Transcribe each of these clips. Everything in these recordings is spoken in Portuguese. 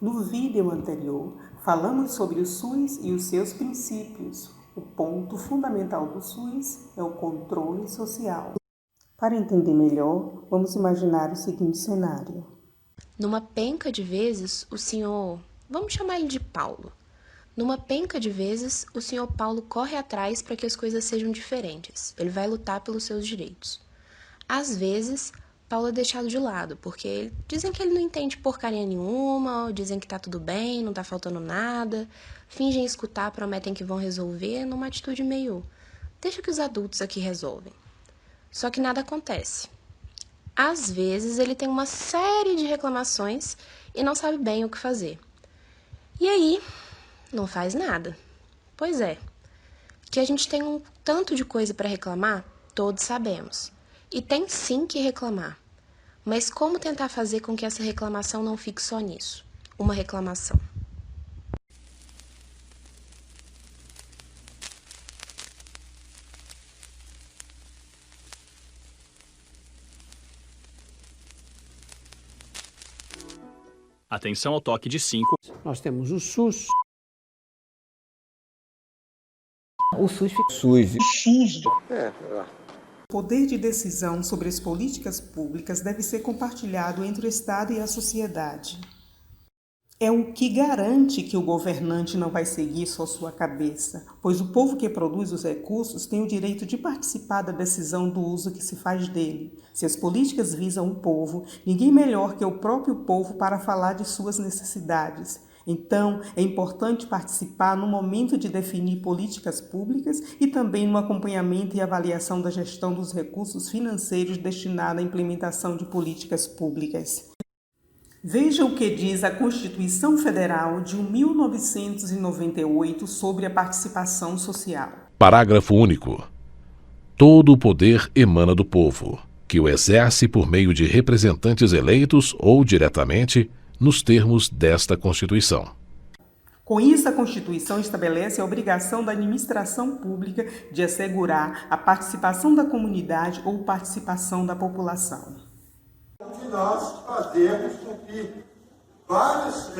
No vídeo anterior, falamos sobre o SUS e os seus princípios. O ponto fundamental do SUS é o controle social. Para entender melhor, vamos imaginar o seguinte cenário. Numa penca de vezes, o senhor... Vamos chamar ele de Paulo. Numa penca de vezes, o senhor Paulo corre atrás para que as coisas sejam diferentes. Ele vai lutar pelos seus direitos. Às vezes, Paulo é deixado de lado, porque dizem que ele não entende porcaria nenhuma, dizem que tá tudo bem, não tá faltando nada, fingem escutar, prometem que vão resolver, numa atitude meio... Deixa que os adultos aqui resolvem. Só que nada acontece. Às vezes, ele tem uma série de reclamações e não sabe bem o que fazer. E aí, não faz nada. Pois é, que a gente tem um tanto de coisa para reclamar, todos sabemos. E tem sim que reclamar. Mas como tentar fazer com que essa reclamação não fique só nisso? Uma reclamação. Atenção ao toque de 5. Nós temos o SUS. O SUS. O poder de decisão sobre as políticas públicas deve ser compartilhado entre o Estado e a sociedade. É o que garante que o governante não vai seguir só sua cabeça, pois o povo que produz os recursos tem o direito de participar da decisão do uso que se faz dele. Se as políticas visam o povo, ninguém melhor que o próprio povo para falar de suas necessidades. Então, é importante participar no momento de definir políticas públicas e também no acompanhamento e avaliação da gestão dos recursos financeiros destinados à implementação de políticas públicas. Veja o que diz a Constituição Federal de 1998 sobre a participação social. Parágrafo único. Todo o poder emana do povo, que o exerce por meio de representantes eleitos ou diretamente, nos termos desta Constituição. Com isso, a Constituição estabelece a obrigação da administração pública de assegurar a participação da comunidade ou participação da população. Que nós fazemos com que vários...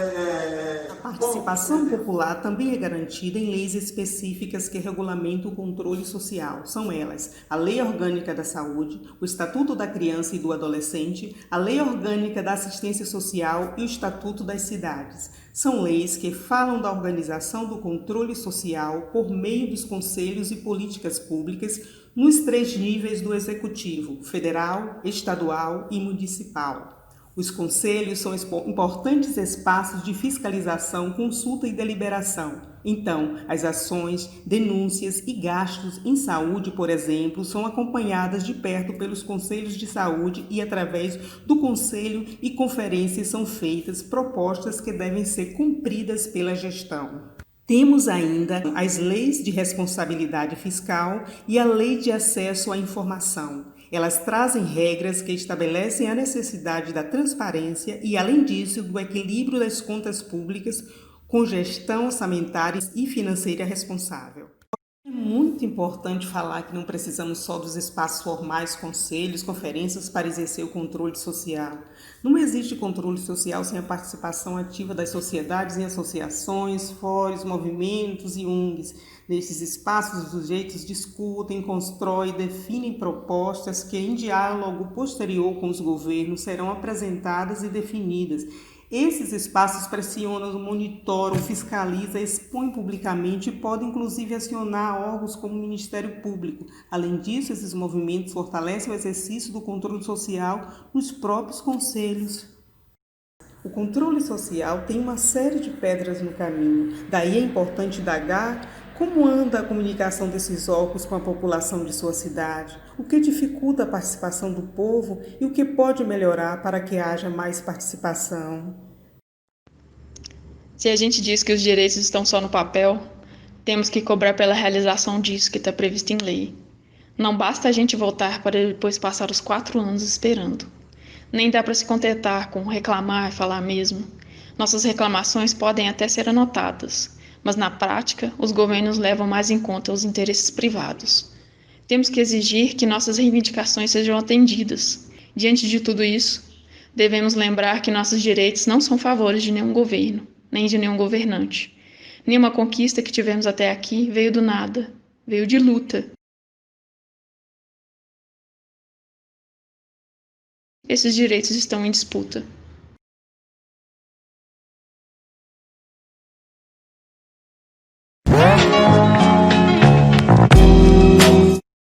A participação popular também é garantida em leis específicas que regulamentam o controle social. São elas a Lei Orgânica da Saúde, o Estatuto da Criança e do Adolescente, a Lei Orgânica da Assistência Social e o Estatuto das Cidades. São leis que falam da organização do controle social por meio dos conselhos e políticas públicas nos 3 níveis do Executivo: federal, estadual e municipal. Os conselhos são importantes espaços de fiscalização, consulta e deliberação. Então, as ações, denúncias e gastos em saúde, por exemplo, são acompanhadas de perto pelos conselhos de saúde e, através do conselho e conferências, são feitas propostas que devem ser cumpridas pela gestão. Temos ainda as leis de responsabilidade fiscal e a lei de acesso à informação. Elas trazem regras que estabelecem a necessidade da transparência e, além disso, do equilíbrio das contas públicas com gestão orçamentária e financeira responsável. É muito importante falar que não precisamos só dos espaços formais, conselhos, conferências para exercer o controle social. Não existe controle social sem a participação ativa das sociedades em associações, fóruns, movimentos e ONGs. Nesses espaços, os sujeitos discutem, constroem, definem propostas que, em diálogo posterior com os governos, serão apresentadas e definidas. Esses espaços pressionam, monitoram, fiscalizam, expõem publicamente e podem inclusive acionar órgãos como o Ministério Público. Além disso, esses movimentos fortalecem o exercício do controle social nos próprios conselhos. O controle social tem uma série de pedras no caminho. Daí é importante indagar como anda a comunicação desses órgãos com a população de sua cidade, o que dificulta a participação do povo e o que pode melhorar para que haja mais participação. Se a gente diz que os direitos estão só no papel, temos que cobrar pela realização disso que está previsto em lei. Não basta a gente votar para depois passar os 4 anos esperando. Nem dá para se contentar com reclamar e falar mesmo. Nossas reclamações podem até ser anotadas, mas na prática, os governos levam mais em conta os interesses privados. Temos que exigir que nossas reivindicações sejam atendidas. Diante de tudo isso, Devemos lembrar que nossos direitos não são favores de nenhum governo, nem de nenhum governante. Nenhuma conquista que tivemos até aqui veio do nada, veio de luta. Esses direitos estão em disputa.